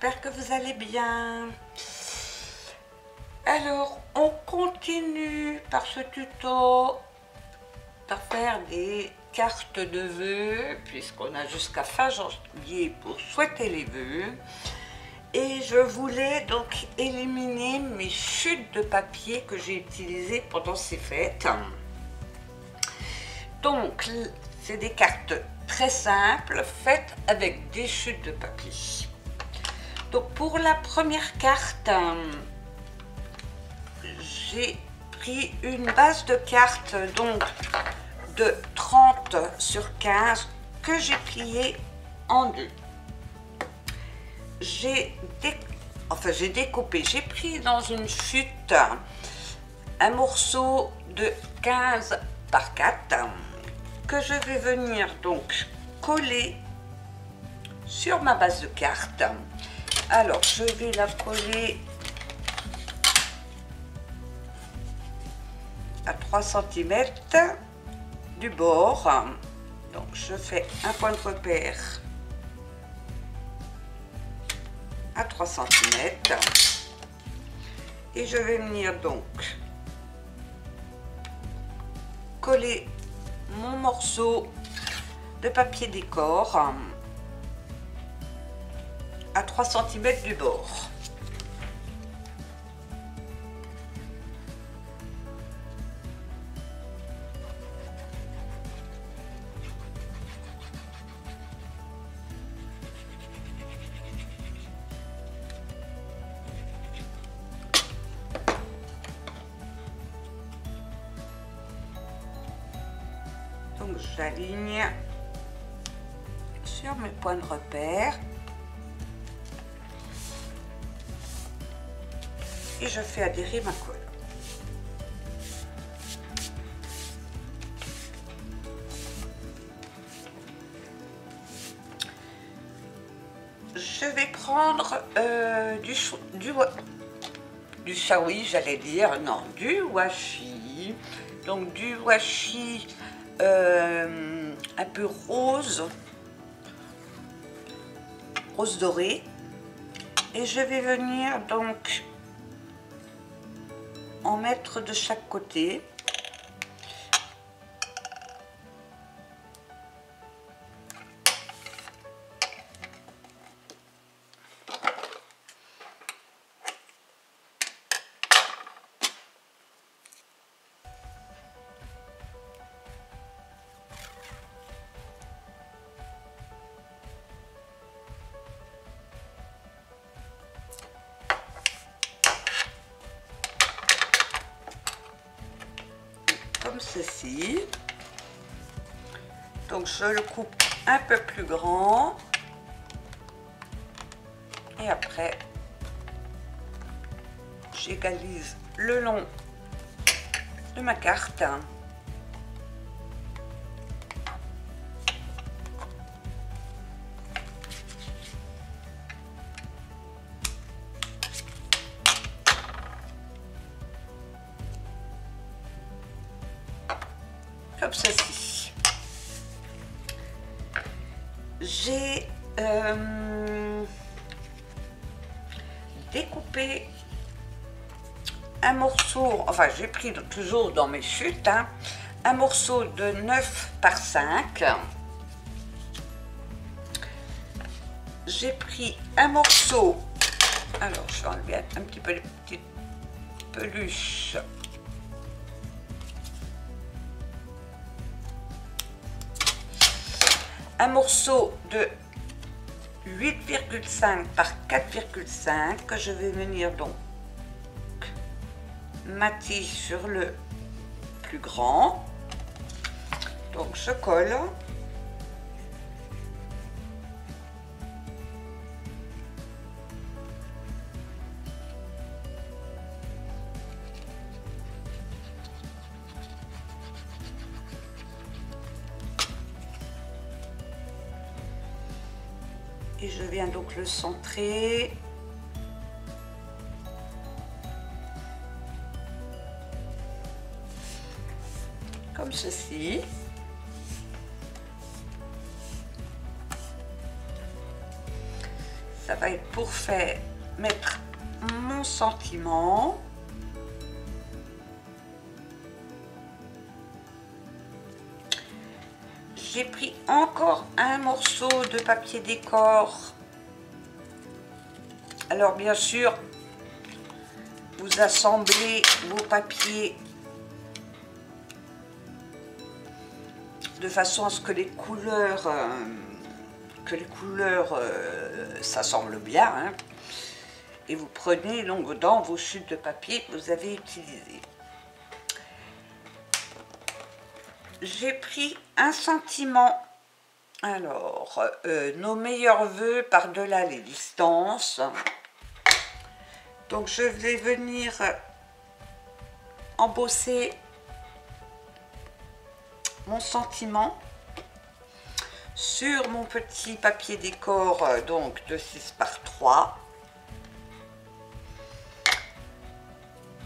j'espère que vous allez bien. Alors, on continue par ce tuto par faire des cartes de vœux, puisqu'on a jusqu'à fin janvier pour souhaiter les vœux. Et je voulais donc éliminer mes chutes de papier que j'ai utilisées pendant ces fêtes. Donc, c'est des cartes très simples, faites avec des chutes de papier. Donc, pour la première carte, j'ai pris une base de cartes donc de 30 sur 15 que j'ai pliée en deux. J'ai découpé, j'ai pris dans une chute un morceau de 15 par 4 que je vais venir donc coller sur ma base de cartes. Alors je vais la coller à 3 cm du bord. Donc je fais un point de repère à 3 cm et je vais venir donc coller mon morceau de papier décor à 3 cm du bord. Donc j'aligne sur mes points de repère et je fais adhérer ma colle. Je vais prendre du washi, donc du washi un peu rose doré, et je vais venir donc en mettre de chaque côté. Comme ceci. Donc je le coupe un peu plus grand et après j'égalise le long de ma carte. Comme ceci. J'ai découpé un morceau, enfin j'ai pris toujours dans mes chutes, un morceau de 9 par 5. J'ai pris un morceau, alors je vais enlever un petit peu les petites peluches. Un morceau de 8,5 par 4,5 que je vais venir donc mater sur le plus grand. Donc je colle. Et je viens donc le centrer. Comme ceci. Ça va être pour mettre mon sentiment. J'ai pris encore un morceau de papier décor. Alors bien sûr, vous assemblez vos papiers de façon à ce que les couleurs s'assemblent bien, hein. Et vous prenez donc dans vos chutes de papier que vous avez utilisées. J'ai pris un sentiment. Alors, nos meilleurs vœux par-delà les distances. Donc je vais venir embosser mon sentiment sur mon petit papier décor donc de 6 par 3.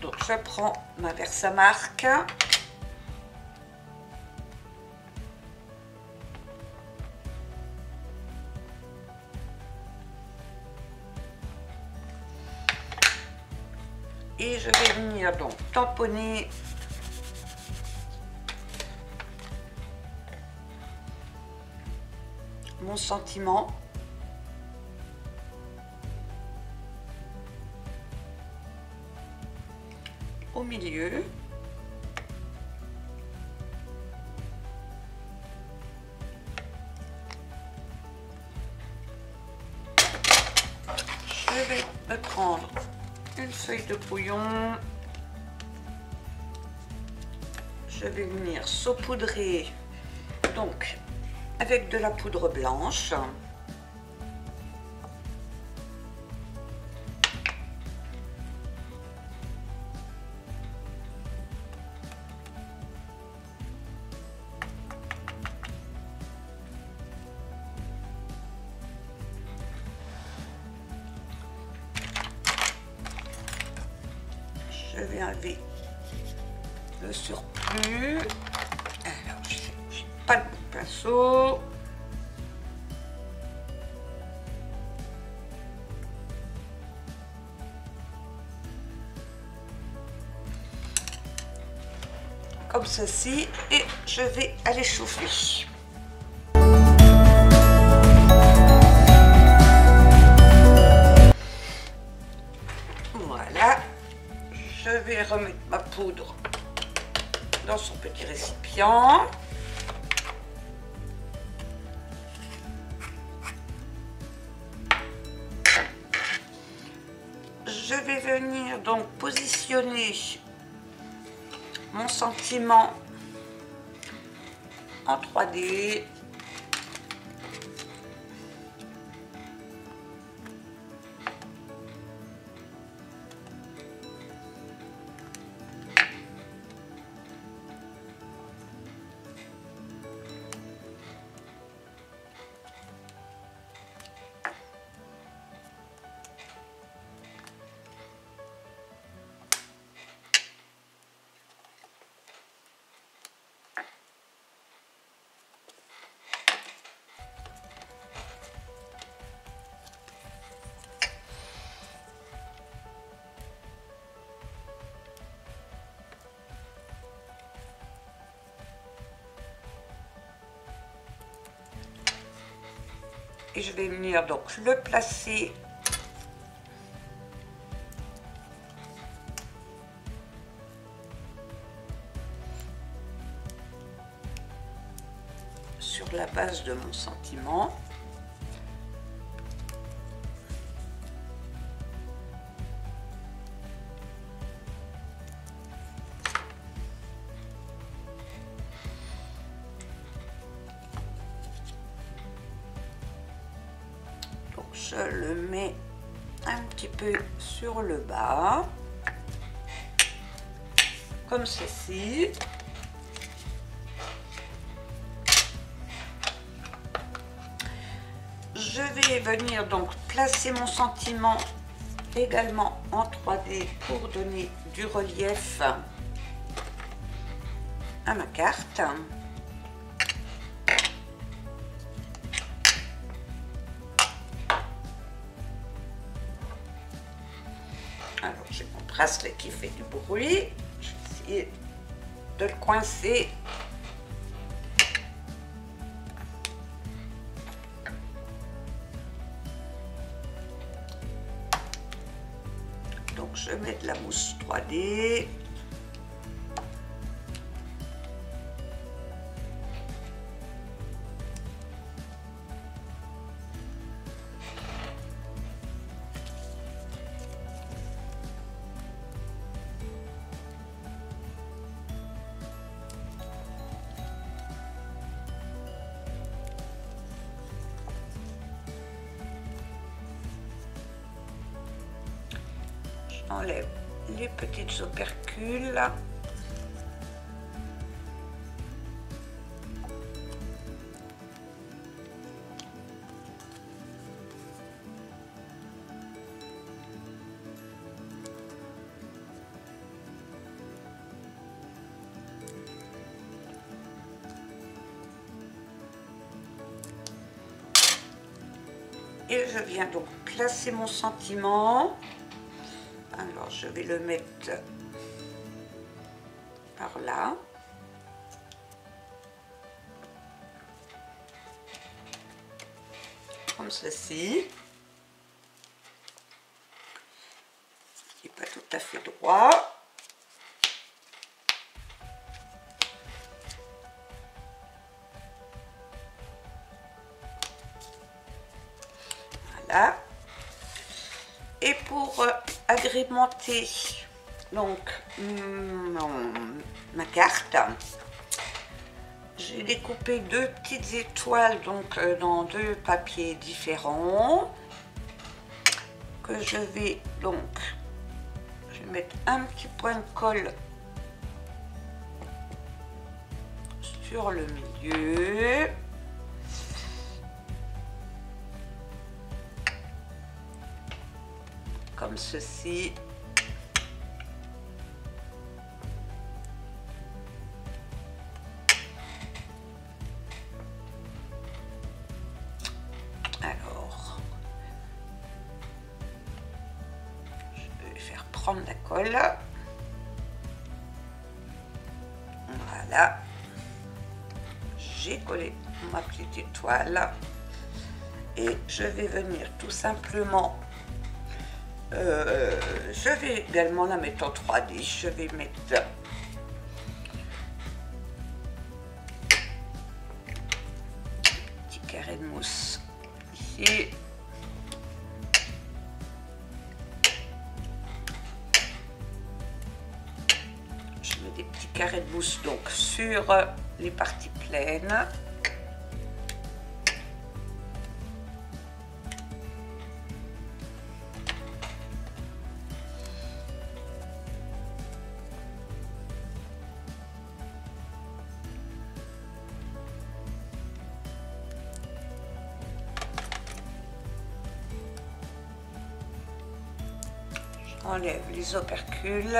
Donc je prends ma Versamark. Et je vais venir donc tamponner mon sentiment au milieu. Je vais me prendre une feuille de brouillon. Je vais venir saupoudrer donc avec de la poudre blanche. Je vais enlever le surplus. Alors, je n'ai pas de pinceau. Comme ceci, et je vais aller chauffer. Voilà. Je vais remettre ma poudre dans son petit récipient. Je vais venir donc positionner mon sentiment en 3D. Et je vais venir donc le placer sur la base de mon sentiment. Je le mets un petit peu sur le bas, comme ceci. Je vais venir donc placer mon sentiment également en 3D pour donner du relief à ma carte. Alors j'ai mon bracelet qui fait du bruit, je vais essayer de le coincer. Donc je mets de la mousse 3D. J'enlève les petites opercules. Et je viens donc placer mon sentiment. Alors je vais le mettre par là. Comme ceci. Qui n'est pas tout à fait droit. Voilà. Et pour agrémenter donc ma carte, j'ai découpé deux petites étoiles donc dans deux papiers différents que je vais mettre un petit point de colle sur le milieu. Comme ceci. Alors, je vais faire prendre la colle. Voilà. J'ai collé ma petite étoile et je vais venir tout simplement je vais également la mettre en 3D. Je vais mettre un petit carré de mousse ici. Je mets des petits carrés de mousse donc sur les parties pleines. Enlève les opercules.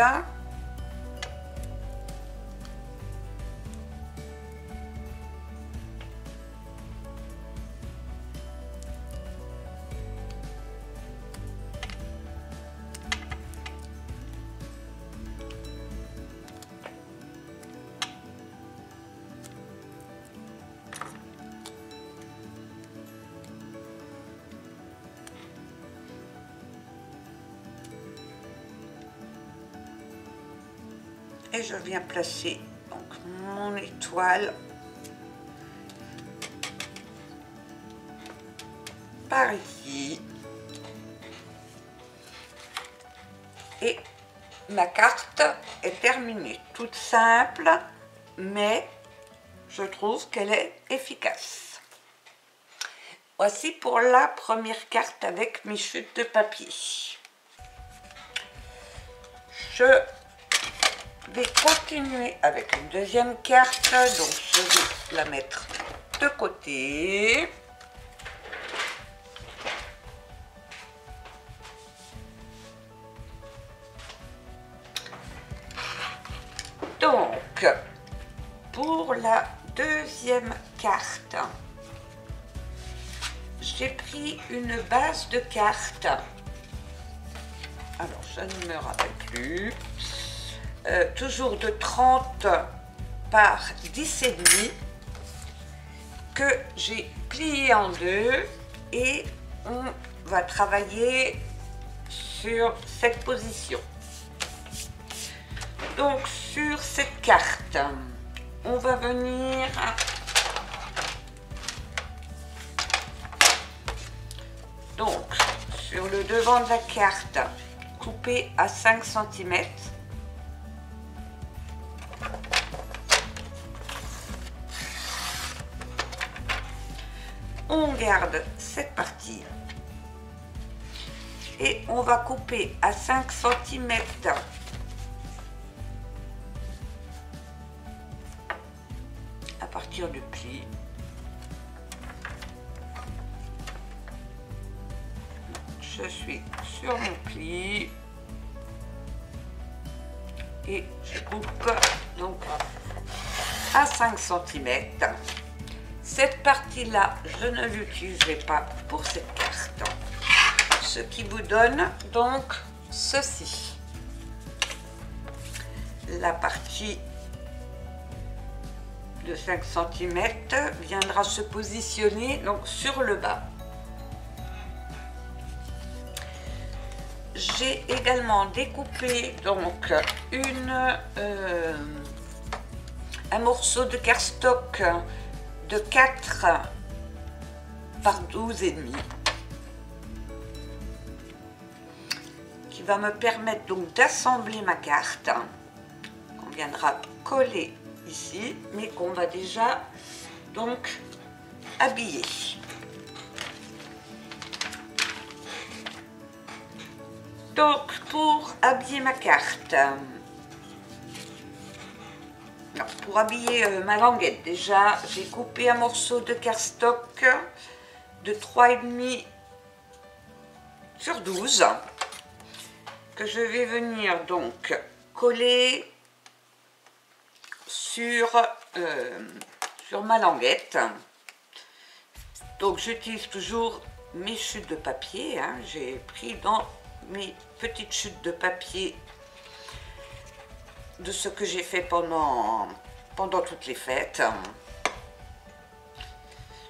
Et je viens placer donc mon étoile par ici. Et ma carte est terminée, toute simple, mais je trouve qu'elle est efficace. Voici pour la première carte avec mes chutes de papier. Je vais continuer avec une deuxième carte, donc je vais la mettre de côté. Donc, pour la deuxième carte, j'ai pris une base de cartes alors je ne me rappelle plus, toujours de 30 par 10,5 que j'ai plié en deux et on va travailler sur cette position. Donc sur cette carte, on va venir donc sur le devant de la carte, couper à 5 cm. On garde cette partie et on va couper à 5 cm à partir du pli. Je suis sur mon pli et je coupe donc à 5 cm. Cette partie-là, je ne l'utiliserai pas pour cette carte. Ce qui vous donne donc ceci. La partie de 5 cm viendra se positionner donc sur le bas. J'ai également découpé donc un morceau de cardstock de 4 par 12,5 qui va me permettre donc d'assembler ma carte qu'on viendra coller ici, mais qu'on va déjà donc habiller. Donc pour habiller ma carte, pour habiller ma languette, déjà j'ai coupé un morceau de cardstock de 3,5 sur 12 que je vais venir donc coller sur ma languette. Donc j'utilise toujours mes chutes de papier, hein. J'ai pris dans mes petites chutes de papier de ce que j'ai fait pendant toutes les fêtes.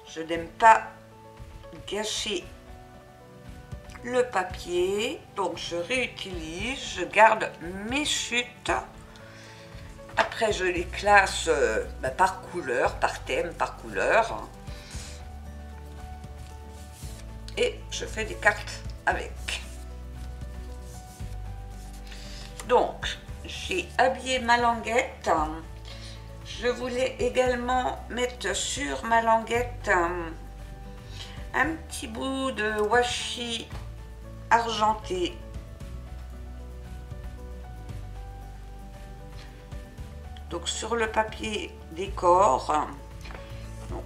Je n'aime pas gâcher le papier, donc je réutilise, je garde mes chutes. Après je les classe par couleur, par thème, par couleur. Et je fais des cartes avec. Donc, j'ai habillé ma languette. Je voulais également mettre sur ma languette un petit bout de washi argenté. Donc, sur le papier décor. Donc,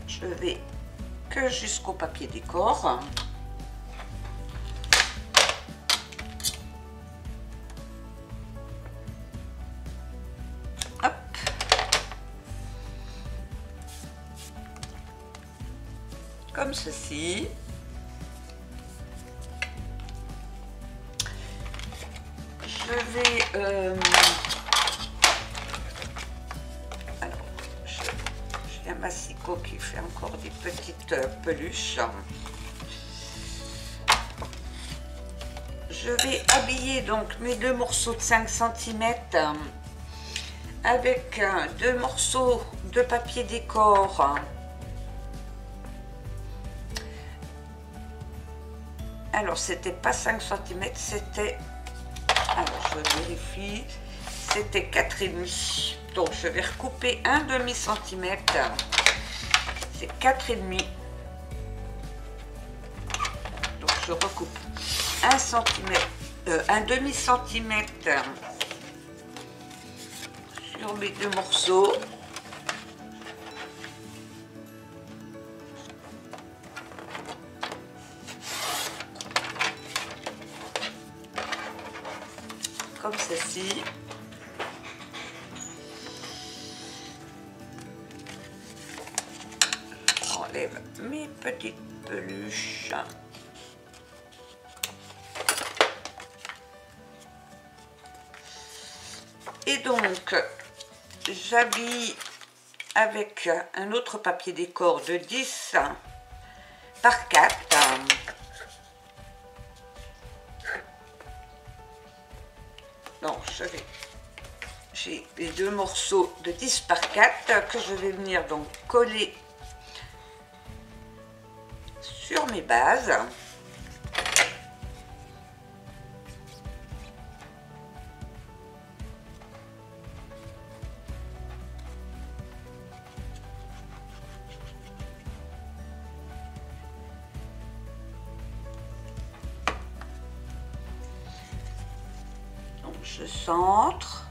je vais que jusqu'au papier décor. Hop. Comme ceci. Je vais un massicot qui fait encore des petites peluches. Je vais habiller donc mes deux morceaux de 5 cm avec deux morceaux de papier décor. Alors c'était pas 5 cm, c'était, alors je vérifie, c'était 4,5. Donc je vais recouper un demi-centimètre, c'est 4,5. Donc je recoupe un demi-centimètre sur mes deux morceaux. Comme ceci. j'enlève mes petites peluches. Et donc, j'habille avec un autre papier décor de 10 par 4. Donc, j'ai les deux morceaux de 10 par 4 que je vais venir donc coller sur mes bases. Donc je centre.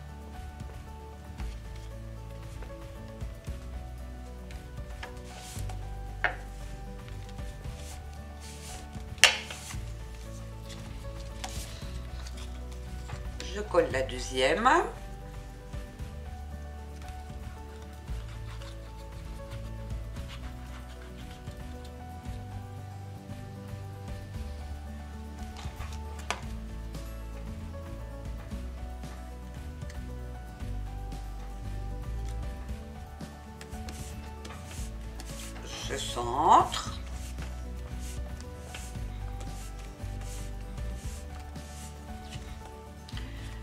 Je colle la deuxième. Je centre.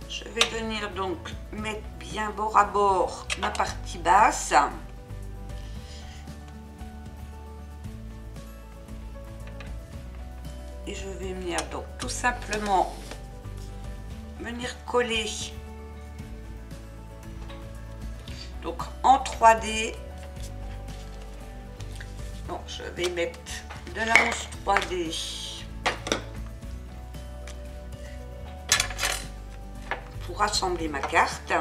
Je vais venir donc mettre bien bord à bord ma partie basse. Et je vais venir donc tout simplement venir coller donc en 3D. Donc je vais mettre de la mousse 3D pour assembler ma carte.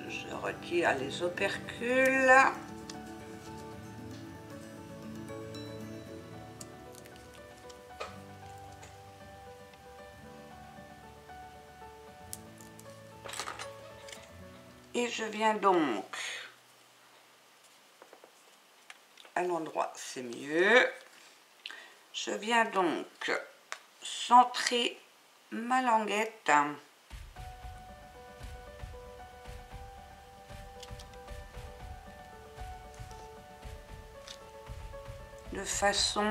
Je retire les opercules. Et je viens donc à l'endroit, c'est mieux. Je viens donc centrer ma languette. De façon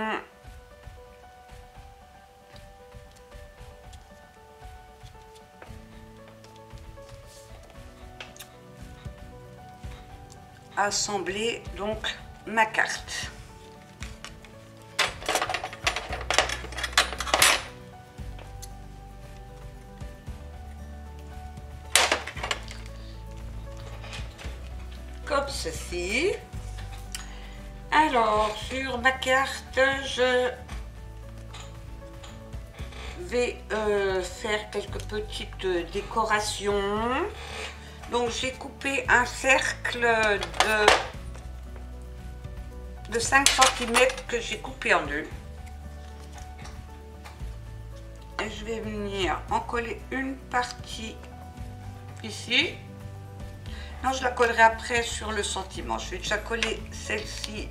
à assembler donc ma carte. Comme ceci. Alors, sur ma carte, je vais faire quelques petites décorations. Donc, j'ai coupé un cercle de 5 cm que j'ai coupé en deux. Et je vais venir en coller une partie ici. Non, je la collerai après sur le sentiment. Je vais déjà coller celle-ci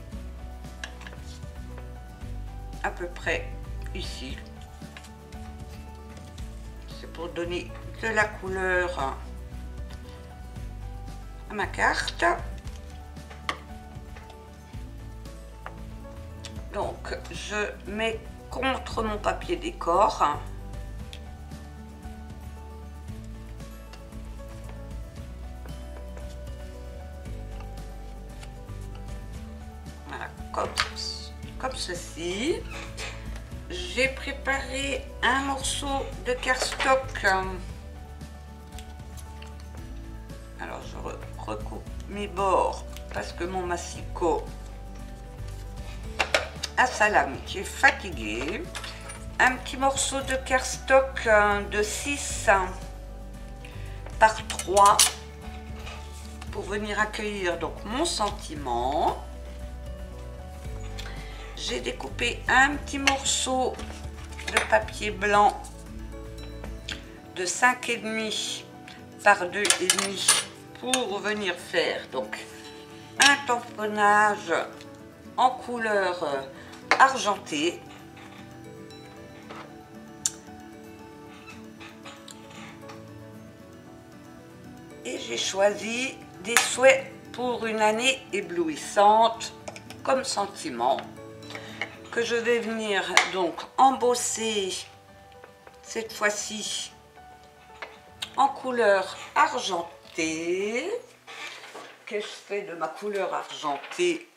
à peu près ici. C'est pour donner de la couleur à ma carte. Donc, je mets contre mon papier décor. Voilà, comme ceci. J'ai préparé un morceau de cardstock Alors je recoupe mes bords parce que mon massicot à salami qui est fatigué. Un petit morceau de cardstock de 6 par 3 pour venir accueillir donc mon sentiment. J'ai découpé un petit morceau de papier blanc de 5,5 par 2,5 pour venir faire donc un tamponnage en couleur argentée. Et j'ai choisi des souhaits pour une année éblouissante comme sentiment que je vais venir donc embosser cette fois-ci en couleur argentée. Qu'est-ce que je fais de ma couleur argentée?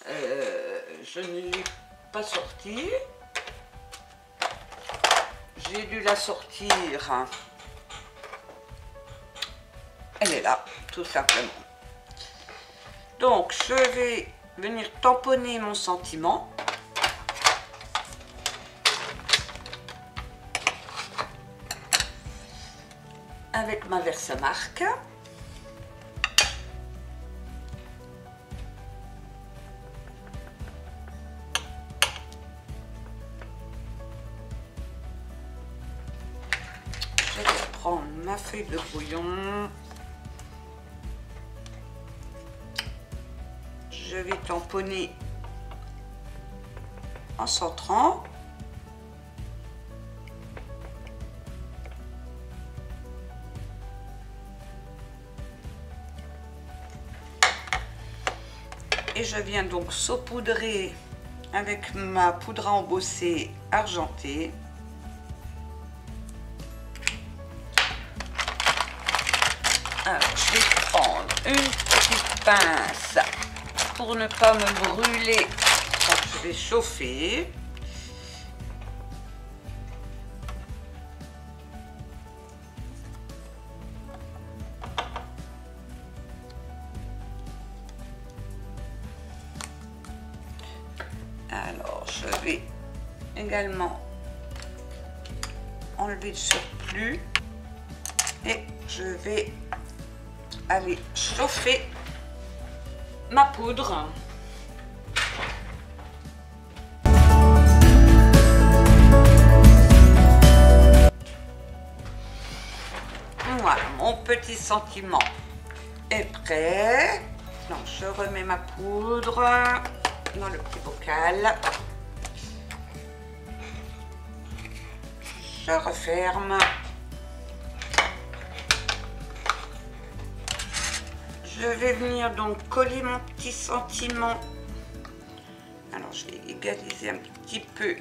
Je ne l'ai pas sortie. J'ai dû la sortir. Elle est là, tout simplement. Donc, je vais venir tamponner mon sentiment. Avec ma Versamark. Je vais prendre ma feuille de brouillon. Je vais tamponner en centrant. Et je viens donc saupoudrer avec ma poudre à embosser argentée. Alors, je vais prendre une petite pince pour ne pas me brûler quand je vais chauffer. Alors, je vais également enlever le surplus et je vais aller chauffer ma poudre. Voilà, mon petit sentiment est prêt. Donc, je remets ma poudre dans le petit bocal. Je referme. Je vais venir donc coller mon petit sentiment. Alors, je vais égaliser un petit peu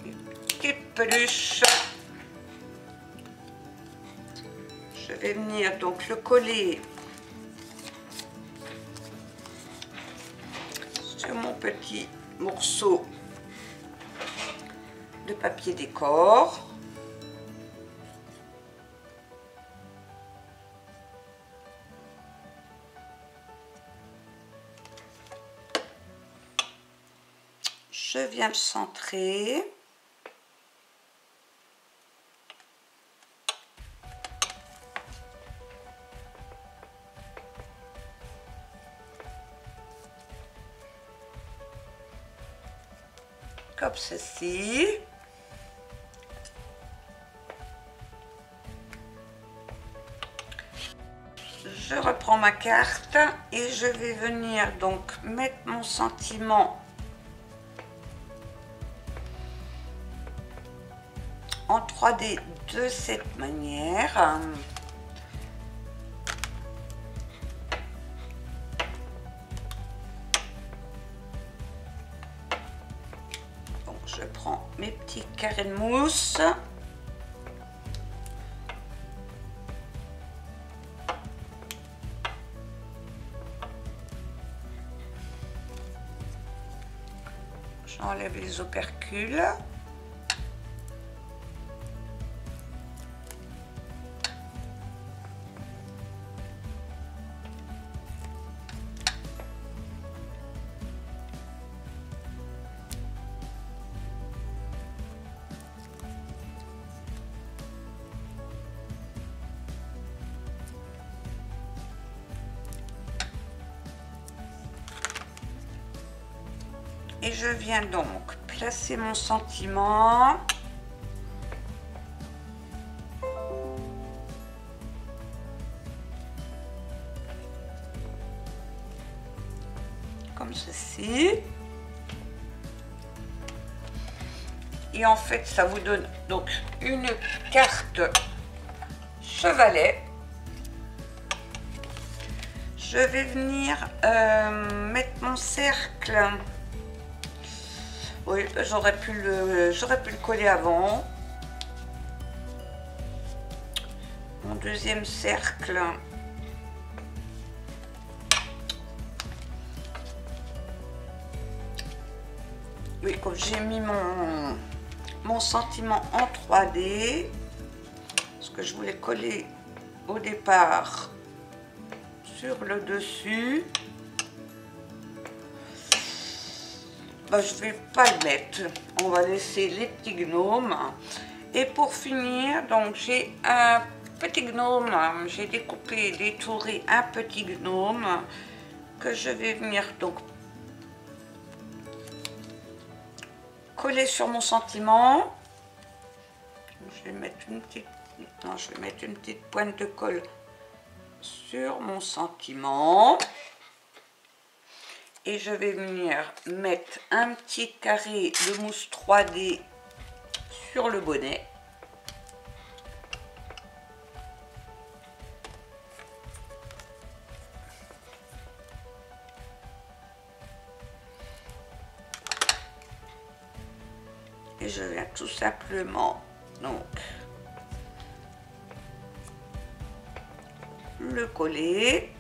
les petites peluches. Je vais venir donc le coller sur mon petit morceau de papier décor. Je viens le centrer. Comme ceci. Je reprends ma carte et je vais venir donc mettre mon sentiment en 3D de cette manière. Donc je prends mes petits carrés de mousse. J'enlève les opercules. je viens donc placer mon sentiment. Comme ceci. Et en fait, ça vous donne donc une carte chevalet. Je vais venir mettre mon cercle. Oui, j'aurais pu le coller avant. Mon deuxième cercle. Oui, comme j'ai mis mon sentiment en 3D, parce que je voulais coller au départ sur le dessus, ben, je vais pas le mettre, on va laisser les petits gnomes. Et pour finir, donc j'ai un petit gnome, j'ai découpé, détouré un petit gnome que je vais venir donc coller sur mon sentiment. Je vais mettre une petite, non, je vais mettre une petite pointe de colle sur mon sentiment et je vais venir mettre un petit carré de mousse 3D sur le bonnet. Et je viens tout simplement donc le coller.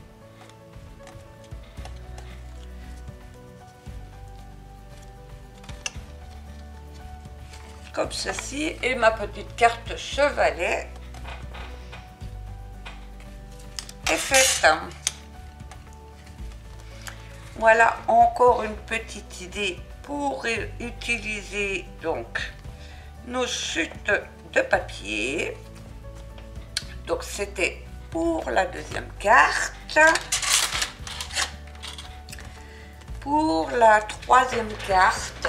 Comme ceci, et ma petite carte chevalet est faite. Voilà encore une petite idée pour utiliser donc nos chutes de papier. Donc c'était pour la deuxième carte. Pour la troisième carte,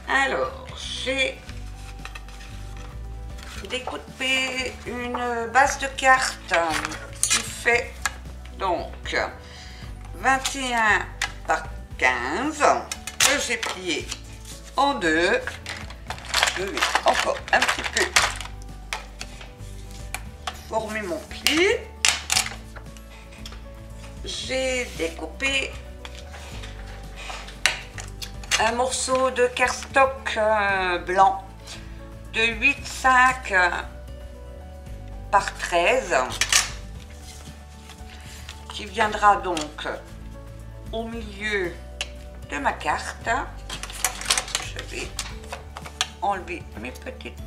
alors j'ai découpé une base de cartes qui fait donc 21 par 15 que j'ai plié en deux. Je vais encore un petit peu former mon pli. J'ai découpé un morceau de cardstock blanc de 8,5 par 13 qui viendra donc au milieu de ma carte. Je vais enlever mes petites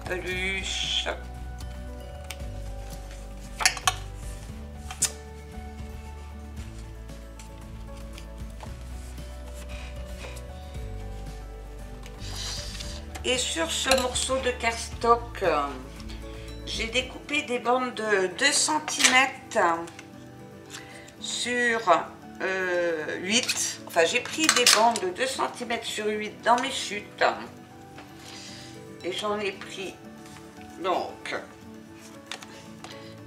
peluches. Et sur ce morceau de cardstock, j'ai découpé des bandes de 2 cm sur 8. Enfin, j'ai pris des bandes de 2 cm sur 8 dans mes chutes. Et j'en ai pris donc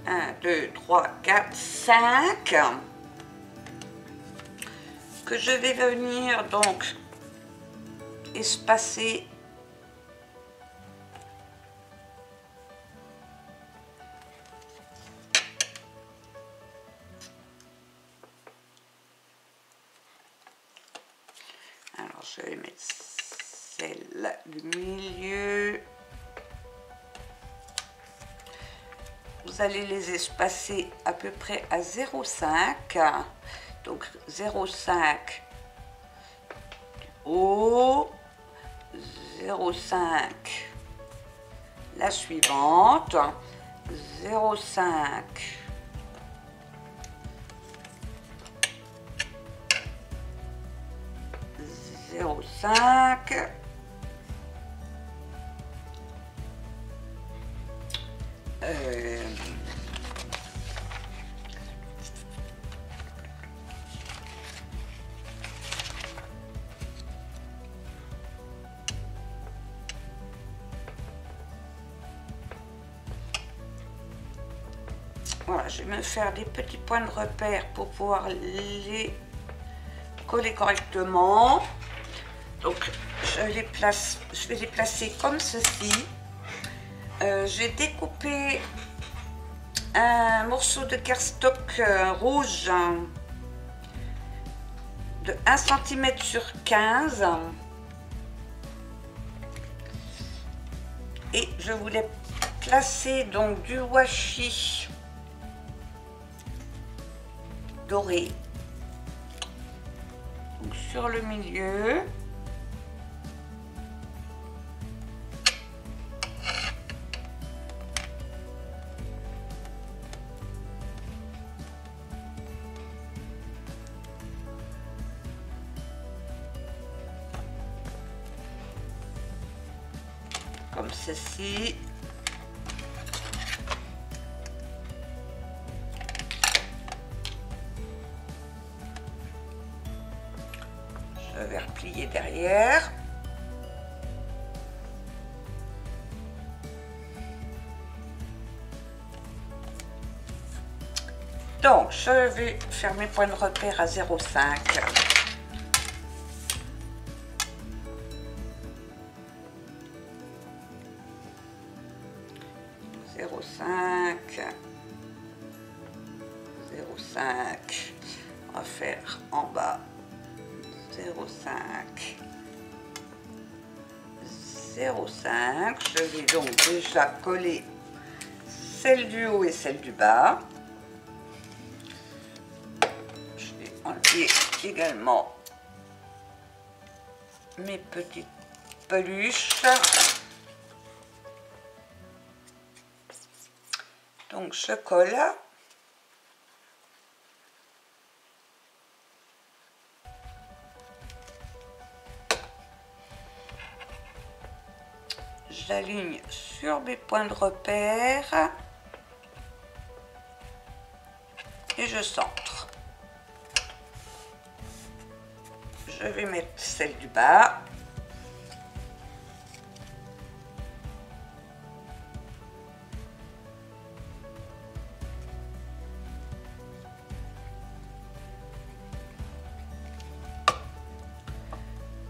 1, 2, 3, 4, 5 que je vais venir donc espacer . Alors je vais mettre celle du milieu. Vous allez les espacer à peu près à 0,5. Donc 0,5 du haut, 0,5 la suivante, 0,5 0,5 voilà, je vais me faire des petits points de repère pour pouvoir les coller correctement. Donc je vais les placer comme ceci. J'ai découpé un morceau de cardstock rouge de 1 cm sur 15 et je voulais placer donc du washi doré donc sur le milieu. Comme ceci. Je vais replier derrière. Donc, je vais faire mes points de repère à 0,5. 0,5, 0,5, on va faire en bas 0,5, 0,5. Je vais donc déjà coller celle du haut et celle du bas. Je vais enlever également mes petites peluches. Donc je colle. J'aligne sur mes points de repère et je centre. Je vais mettre celle du bas.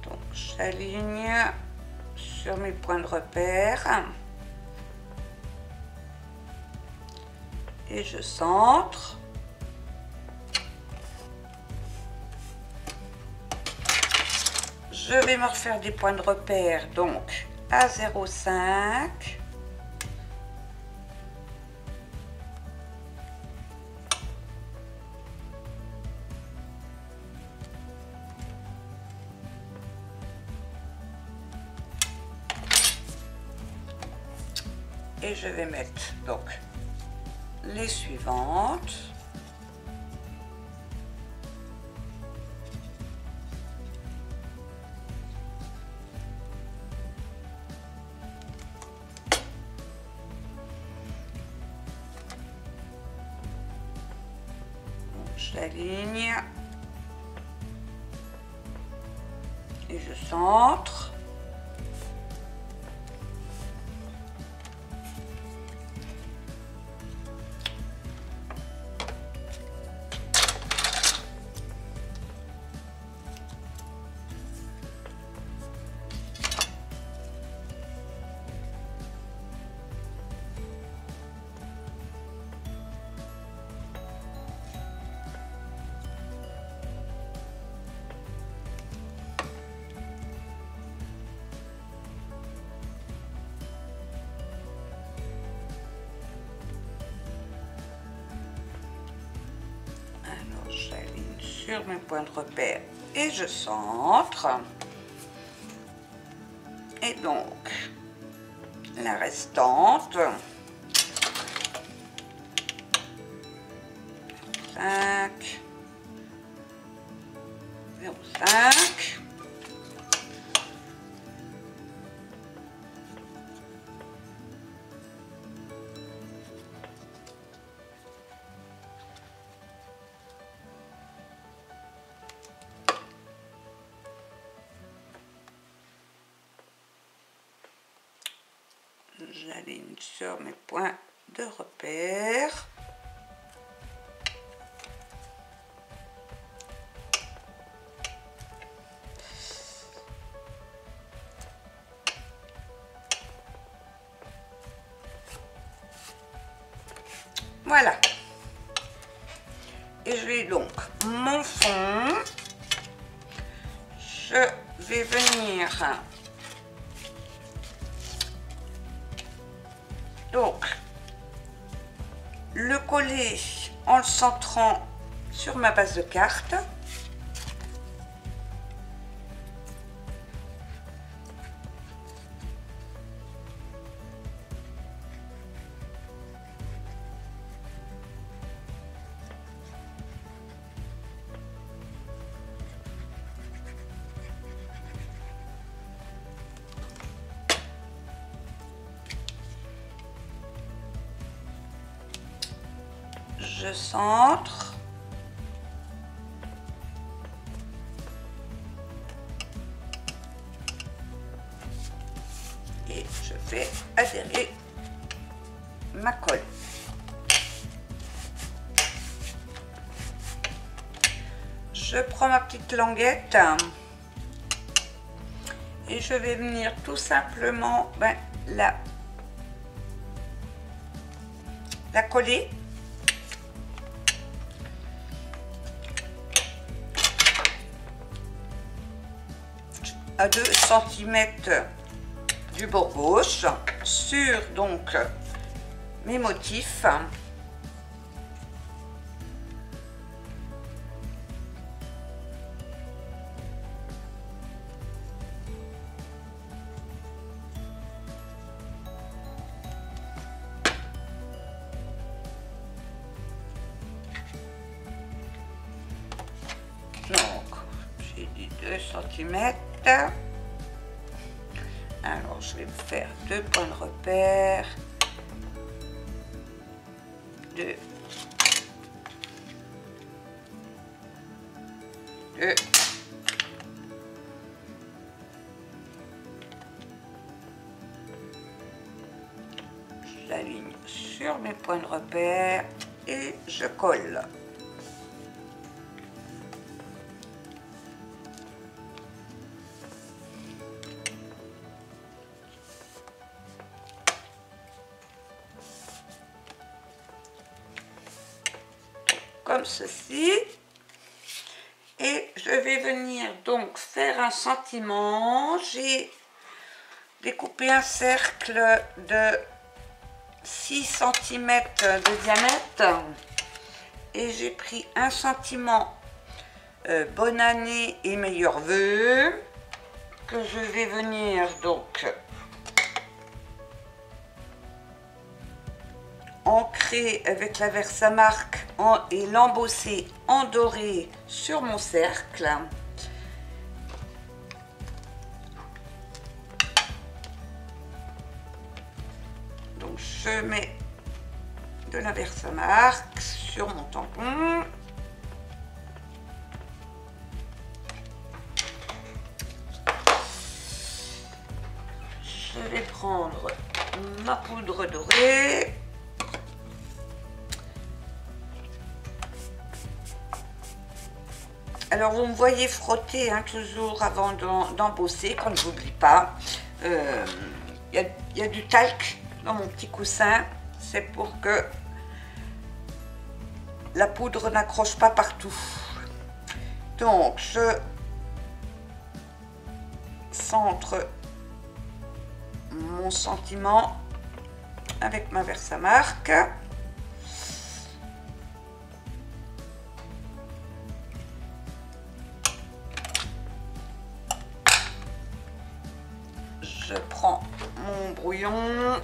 Donc j'aligne sur mes points de repère et je centre. Je vais me refaire des points de repère donc à 0,5. Et je vais mettre donc les suivantes. J'aligne et je centre. Sur mes points de repère et je centre. Et donc la restante 5, 0,5. J'aligne sur mes points de repère. Voilà. Et je vais donc mon fond. Je vais venir donc le coller en le centrant sur ma base de carte. Je centre. Et je fais adhérer ma colle. Je prends ma petite languette et je vais venir tout simplement la coller. À 2 cm du bord gauche sur donc mes motifs. Donc j'ai dit 2 cm. Alors je vais me faire 2 points de repère, 2, 2, j'aligne sur mes points de repère et je colle. Comme ceci, et je vais venir donc faire un sentiment. J'ai découpé un cercle de 6 cm de diamètre et j'ai pris un sentiment bonne année et meilleurs vœux que je vais venir donc ancrer avec la Versamark et l'embosser en doré sur mon cercle. Donc je mets de la Versamark sur mon tampon. Je vais prendre ma poudre dorée. Alors vous me voyez frotter toujours avant d'embosser, quand je n'oublie pas. Il y a du talc dans mon petit coussin, c'est pour que la poudre n'accroche pas partout. Donc je centre mon sentiment avec ma Versamark. Je prends mon brouillon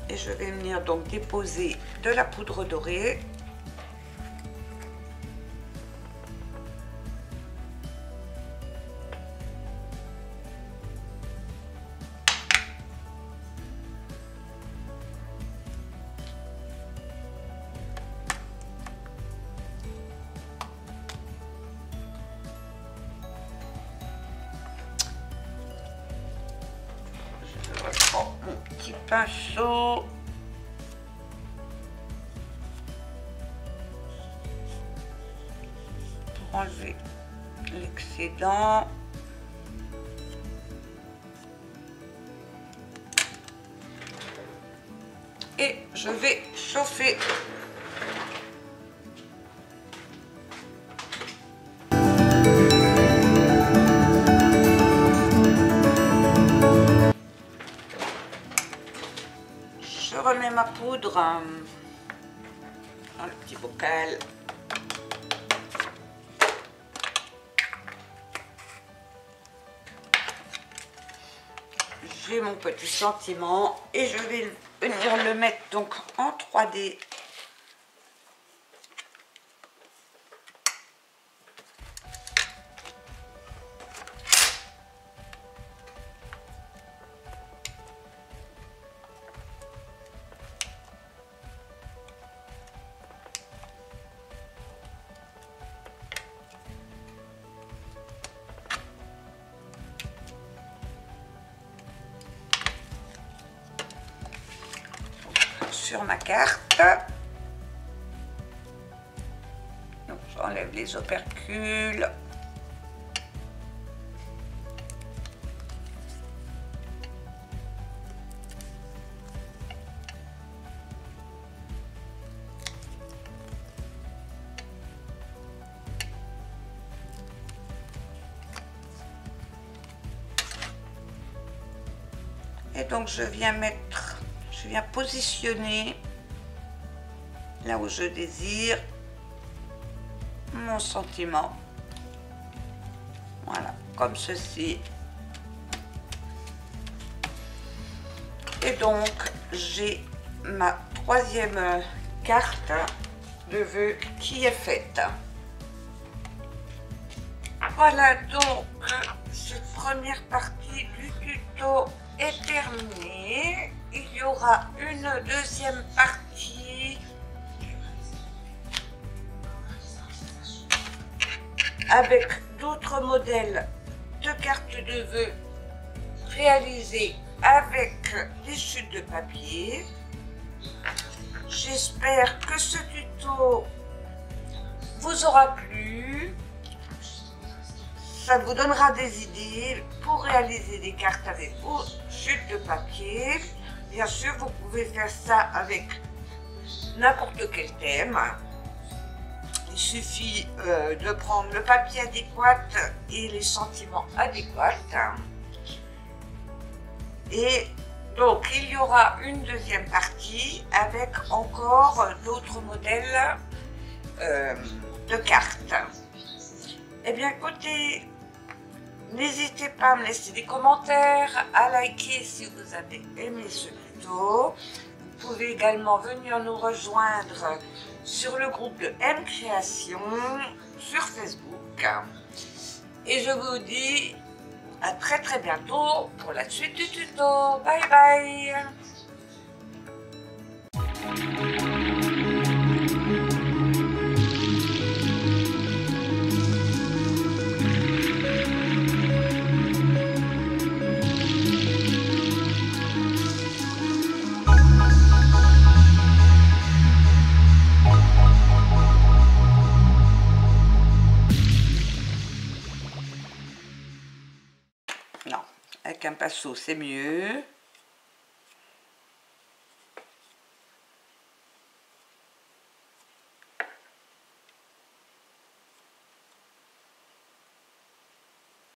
et je vais venir donc déposer de la poudre dorée. Je reprends mon pinceau pour enlever l'excédent. Et je vais chauffer. Je remets ma poudre dans le petit bocal. J'ai mon petit sentiment et je vais venir le mettre donc en 3D. Sur ma carte. Donc j'enlève les opercules. Et donc je viens positionner là où je désire mon sentiment. Voilà, comme ceci. Et donc j'ai ma troisième carte de vœux qui est faite. Voilà, donc cette première partie du tuto est terminée. Il y aura une deuxième partie avec d'autres modèles de cartes de vœux réalisées avec des chutes de papier. J'espère que ce tuto vous aura plu. Ça vous donnera des idées pour réaliser des cartes avec vos chutes de papier. Bien sûr, vous pouvez faire ça avec n'importe quel thème. Il suffit de prendre le papier adéquat et les sentiments adéquats. Et donc, il y aura une deuxième partie avec encore d'autres modèles de cartes. Eh bien, écoutez, n'hésitez pas à me laisser des commentaires, à liker si vous avez aimé ce tuto. Vous pouvez également venir nous rejoindre sur le groupe de M Création sur Facebook. Et je vous dis à très bientôt pour la suite du tuto. Bye bye! Non, avec un pinceau c'est mieux.